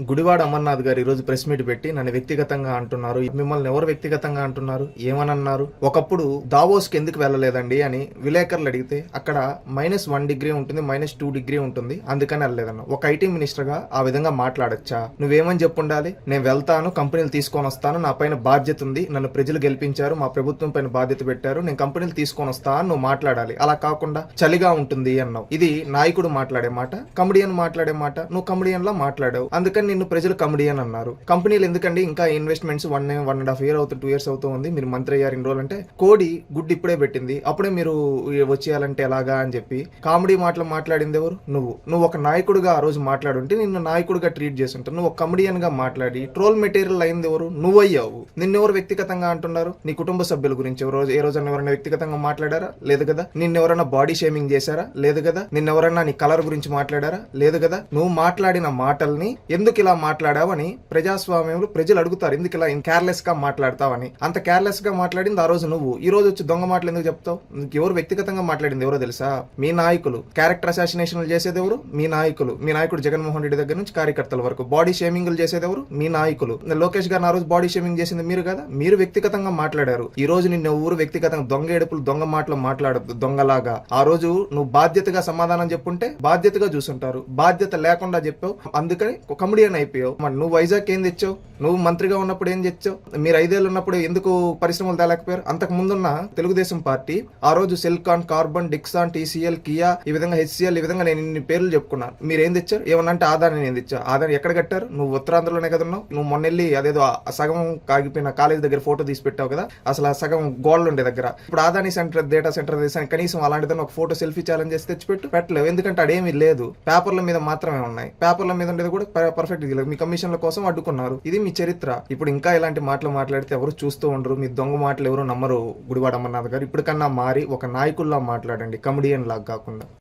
గుడివాడ అమర్నాథ్ గారు ఈరోజు press meet పెట్టి నన్ను వ్యక్తిగతంగా అంటున్నారు. మిమ్మల్ని ఎవరు వ్యక్తిగతంగా అంటున్నారు, ఏమనన్నారు? ఒకప్పుడు దావోస్కి ఎందుకు వెళ్ళలేదండి అని విలేకరులు అడిగితే అక్కడ -1 డిగ్రీ ఉంటుంది, -2 డిగ్రీ ఉంటుంది, అందుకని వెళ్ళలేదన్న. ఒక ఐటీ మినిస్టర్ గా ఆ విధంగా మాట్లాడచ్చా? నువ్వేమని చెప్పుండాలి? నేను వెళ్తాను, కంపెనీలు తీసుకొని వస్తాను, నా పైన బాధ్యత ఉంది, నన్ను ప్రజలు గెలిపించారు, మా ప్రభుత్వం పైన బాధ్యత పెట్టారు, నేను కంపెనీలు తీసుకొని వస్తా అని నువ్వు మాట్లాడాలి. అలా కాకుండా చలిగా ఉంటుంది అన్నావు. ఇది నాయకుడు మాట్లాడే మాట, కమెడియన్ మాట్లాడే మాట. నువ్వు కమెడియన్ లా మాట్లాడావు, అందుకని నిన్ను ప్రజలు కమెడియన్ అన్నారు. కంపెనీలు ఎందుకండి ఇంకా ఇన్వెస్ట్మెంట్స్ 1.5 year అవుతుంది, 2 years అవుతుంది, మీరు మంత్రి అయ్యారు ఇన్ని రోజులు అంటే కోడి గుడ్డు ఇప్పుడే పెట్టింది, అప్పుడే మీరు వచ్చేయాలంటే ఎలాగా అని చెప్పి కామెడీ మాటలు మాట్లాడింది ఎవరు? నువ్వు ఒక నాయకుడిగా ఆ రోజు మాట్లాడుంటే నిన్ను నాయకుడిగా ట్రీట్ చేస్తుంటావు. నువ్వు ఒక కమెడియన్ గా మాట్లాడి ట్రోల్ మెటీరియల్ అయింది ఎవరు? నువ్వయ్యావు. నిన్నెవరు వ్యక్తిగతంగా అంటున్నారు? నీ కుటుంబ సభ్యుల గురించి ఏ రోజైనా ఎవరైనా వ్యక్తిగతంగా మాట్లాడారా? లేదు కదా. నిన్నెవరైనా బాడీ షేమింగ్ చేశారా? లేదు కదా. నిన్నెవరైనా నీ కలర్ గురించి మాట్లాడారా? లేదు కదా. నువ్వు మాట్లాడిన మాటల్ని ఎందుకు ఇలా మాట్లాడావని ప్రజాస్వామ్యంలో ప్రజలు అడుగుతారు. ఎందుకు ఇలా కేర్లెస్ గా మాట్లాడతావని. అంత కేర్లెస్ గా మాట్లాడింది ఆ రోజు నువ్వు. ఈ రోజు వచ్చి దొంగ మాటలు ఎందుకు చెప్తావు? ఎవరు వ్యక్తిగతంగా మాట్లాడింది ఎవరో తెలుసా? మీ నాయకులు. క్యారెక్టర్ అసాసినేషన్లు చేసేది ఎవరు? మీ నాయకులు. మీ నాయకుడు జగన్మోహన్ రెడ్డి దగ్గర నుంచి కార్యకర్తల వరకు. బాడీ షేమింగ్లు చేసేది ఎవరు? మీ నాయకులు. లోకేష్ గారు ఆ రోజు బాడీ షేమింగ్ చేసింది మీరు కదా. మీరు వ్యక్తిగతంగా మాట్లాడారు. ఈ రోజు నిన్ను ఎవరు వ్యక్తిగతంగా దొంగ ఏడుపులు, దొంగ మాటలు మాట్లాడద్దు దొంగలాగా. ఆ రోజు నువ్వు బాధ్యతగా సమాధానం చెప్పుంటే బాధ్యతగా చూసుంటారు. బాధ్యత లేకుండా చెప్పావు, అందుకని కమెడియన్ అయిపోయావు. మరి నువ్వు వైజాగ్ ఏం తెచ్చావు? నువ్వు మంత్రిగా ఉన్నప్పుడు ఏం తెచ్చావు? మీరు 5 ఏళ్ళు ఉన్నప్పుడు ఎందుకు పరిశ్రమలు తేలేకపోయారు? అంతకు ముందున్న తెలుగుదేశం పార్టీ ఆ రోజు Celkon, carbon, Dixon, TCL, Kia, ఈ విధంగా హెచ్సిఎల్, ఈ విధంగా నేను ఇన్ని పేర్లు చెప్పుకున్నాను. మీరు ఏం తెచ్చారు? ఏమన్నంటే ఆదాని నేను తెచ్చా. ఆదాని ఎక్కడ కట్టారు? నువ్వు ఉత్తరాంధ్రలోనే కదా ఉన్నావు. నువ్వు మొన్నెళ్ళి అదేదో సగం కాగిపోయిన కాలేజ్ దగ్గర ఫోటో తీసి పెట్టావు కదా, అసలు ఆ సగం గోల్డ్ ఉండే దగ్గర. ఇప్పుడు ఆదాని సెంటర్, డేటా సెంటర్ కనీసం అలాంటిదని ఒక ఫోటో సెల్ఫీ ఛాలెంజ్ చేసి తెచ్చిపెట్టు. పెట్టలేవు, ఎందుకంటే అదేమీ లేదు. పేపర్ల మీద మాత్రమే ఉన్నాయి. పేపర్ల మీద ఉండేది కూడా పర్ఫెక్ట్. మీ కమిషన్ల కోసం అడ్డుకున్నారు. ఇది మీ చరిత్ర. ఇప్పుడు ఇంకా ఇలాంటి మాటలు మాట్లాడితే ఎవరు చూస్తూ ఉండరు. మీ దొంగ మాటలు ఎవరు నమ్మరు. గుడివాడ అమర్నాథ్ గారు ఇప్పటికన్నా మారి ఒక నాయకుల్లా మాట్లాడండి, కమెడియన్ లాగా కాకుండా.